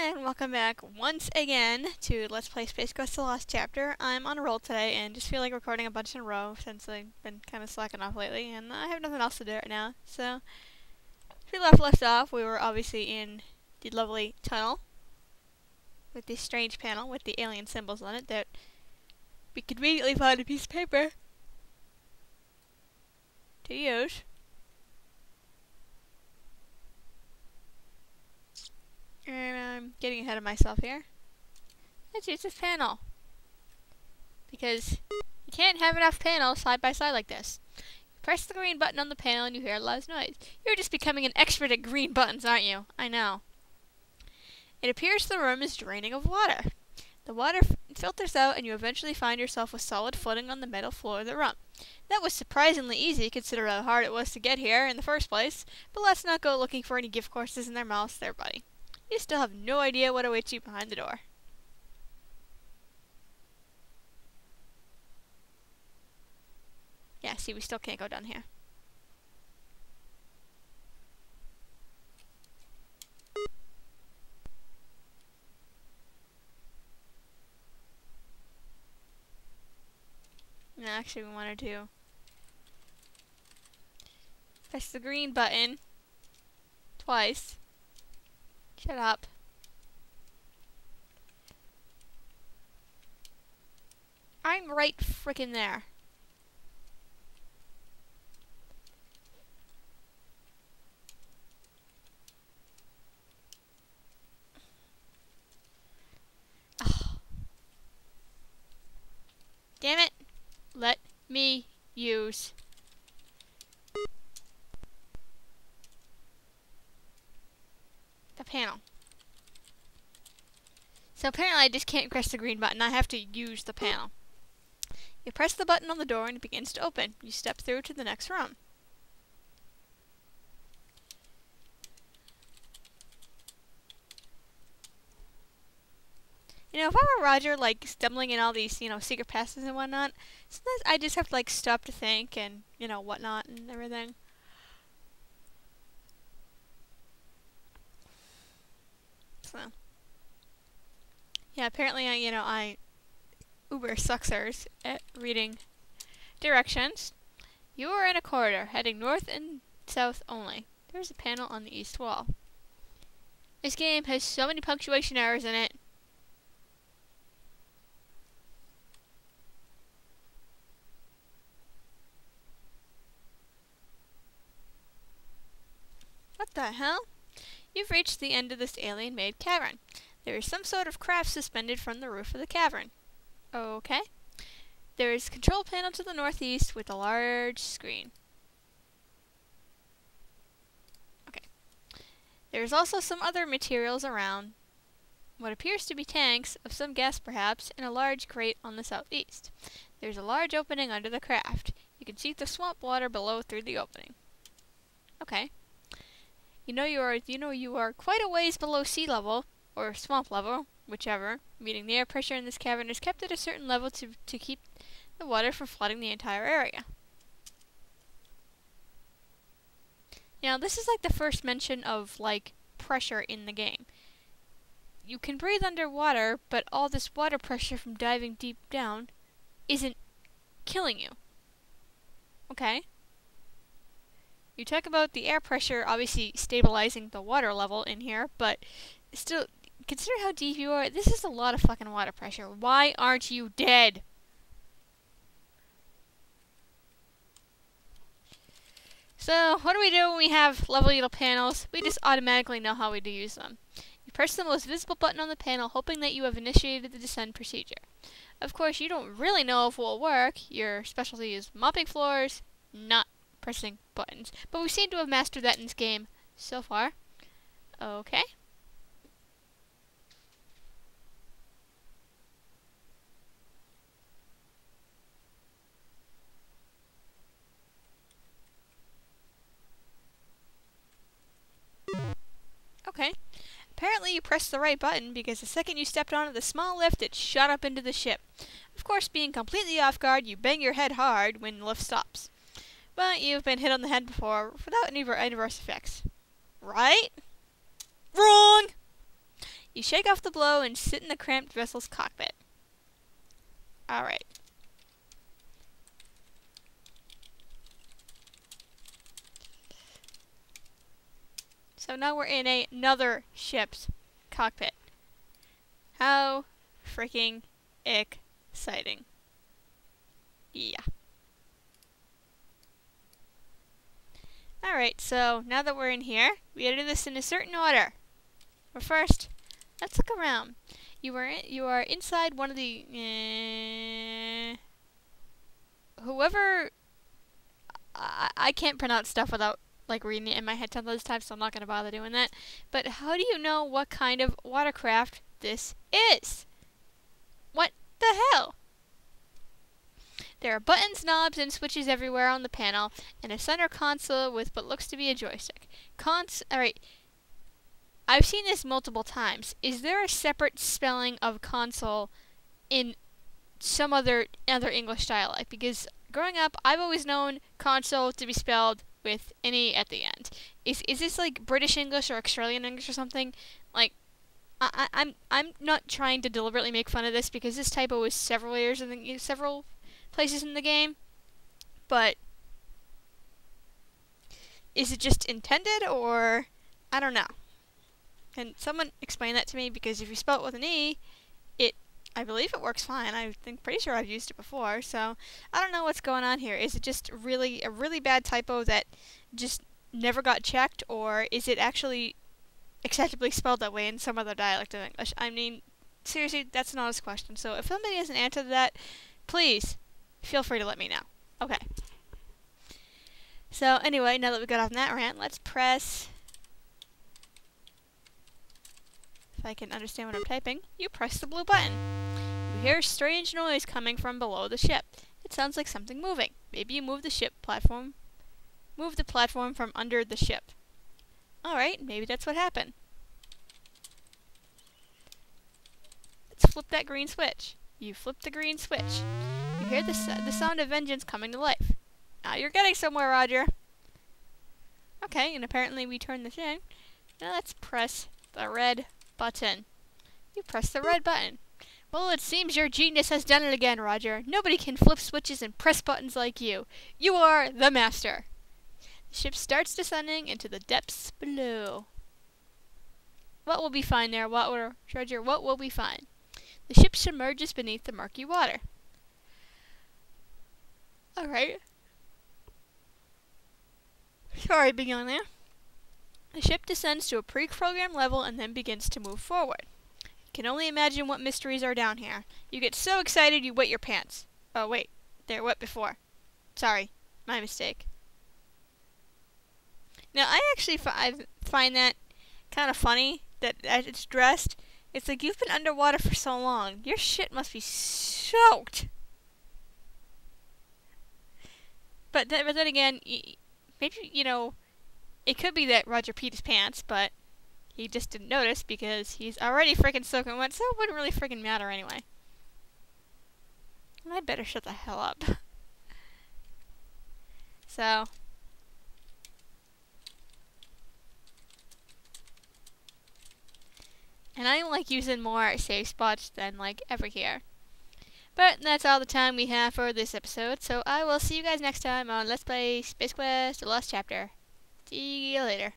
And welcome back once again to Let's Play Space Quest: The Lost Chapter. I'm on a roll today and just feel like recording a bunch in a row since I've been kind of slacking off lately and I have nothing else to do right now. So, if we left off, we were obviously in the lovely tunnel with this strange panel with the alien symbols on it that we conveniently found a piece of paper to use. And I'm getting ahead of myself here. Let's use this panel. Because you can't have enough panels side by side like this. You press the green button on the panel and you hear a loud noise. You're just becoming an expert at green buttons, aren't you? I know. It appears the room is draining of water. The water filters out and you eventually find yourself with solid footing on the metal floor of the room. That was surprisingly easy considering how hard it was to get here in the first place. But let's not go looking for any gift courses in their mouths there, buddy. You still have no idea what awaits you behind the door. Yeah, see, we still can't go down here. No, actually, we wanted to press the green button twice. Shut up. I'm right frickin' there. Ugh. Damn it. Let me use the panel. So apparently I just can't press the green button. I have to use the panel. You press the button on the door and it begins to open. You step through to the next room. You know, if I were Roger, like, stumbling in all these, secret passages and whatnot, sometimes I just have to, like, stop to think and, whatnot and everything. So. Yeah, apparently, I uber sucksers at reading directions. You are in a corridor, heading north and south only. There's a panel on the east wall. This game has so many punctuation errors in it. What the hell? You've reached the end of this alien-made cavern. There is some sort of craft suspended from the roof of the cavern. Okay. There is a control panel to the northeast with a large screen. Okay. There is also some other materials around. What appears to be tanks, of some gas perhaps, and a large crate on the southeast. There is a large opening under the craft. You can see the swamp water below through the opening. Okay. You know you are quite a ways below sea level, or swamp level, whichever, meaning the air pressure in this cavern is kept at a certain level to keep the water from flooding the entire area. Now, this is like the first mention of, like, pressure in the game. You can breathe underwater, but all this water pressure from diving deep down isn't killing you. Okay? You talk about the air pressure obviously stabilizing the water level in here, but still, consider how deep you are. This is a lot of fucking water pressure. Why aren't you dead? So, what do we do when we have lovely little panels? We just automatically know how to use them. You press the most visible button on the panel, hoping that you have initiated the descent procedure. Of course, you don't really know if it will work. Your specialty is mopping floors, not pressing buttons. But we seem to have mastered that in this game so far. Okay. Okay. Apparently you pressed the right button because the second you stepped onto the small lift, it shot up into the ship. Of course, being completely off guard, you bang your head hard when the lift stops. But you've been hit on the head before without any adverse effects. Right? Wrong! You shake off the blow and sit in the cramped vessel's cockpit. Alright. So now we're in another ship's cockpit. How freaking exciting. Yeah. Alright, so now that we're in here, we gotta do this in a certain order. But first, let's look around. You are inside one of the whoever I can't pronounce stuff without like reading it in my head tons of times, so I'm not gonna bother doing that. But how do you know what kind of watercraft this is? What the hell? There are buttons, knobs, and switches everywhere on the panel, and a center console with what looks to be a joystick. Alright. I've seen this multiple times. Is there a separate spelling of console in some other English dialect? Because growing up, I've always known console to be spelled with an E at the end. Is this like British English or Australian English or something? Like, I'm not trying to deliberately make fun of this because this typo is several places in the game, but is it just intended, or I don't know. Can someone explain that to me? Because if you spell it with an E, I believe it works fine. Pretty sure I've used it before, so I don't know what's going on here. Is it just really a really bad typo that just never got checked, or is it actually acceptably spelled that way in some other dialect of English? I mean, seriously, that's an honest question. So if somebody has an answer to that, please feel free to let me know. Okay. So anyway, now that we got off on that rant, let's press... If I can understand what I'm typing, you press the blue button. You hear a strange noise coming from below the ship. It sounds like something moving. Maybe you move the platform from under the ship. Alright, maybe that's what happened. Let's flip that green switch. You flip the green switch. You hear the sound of engines coming to life. Now you're getting somewhere, Roger. Okay, and apparently we turned this in. Now let's press the red button. You press the red button. Well, it seems your genius has done it again, Roger. Nobody can flip switches and press buttons like you. You are the master. The ship starts descending into the depths below. What will we find there, Roger? What will we find? The ship submerges beneath the murky water. Alright. Sorry, being on there. The ship descends to a pre-programmed level and then begins to move forward. You can only imagine what mysteries are down here. You get so excited you wet your pants. Oh wait, they were wet before. Sorry, my mistake. Now I actually I find that kind of funny that as it's dressed, it's like you've been underwater for so long. Your shit must be soaked. But then again, maybe, you know, it could be that Roger peed his pants, but he just didn't notice because he's already freaking soaking wet, so it wouldn't really freaking matter anyway. I better shut the hell up. So. And I like using more safe spots than like ever here. But that's all the time we have for this episode, so I will see you guys next time on Let's Play Space Quest: The Lost Chapter. See you later.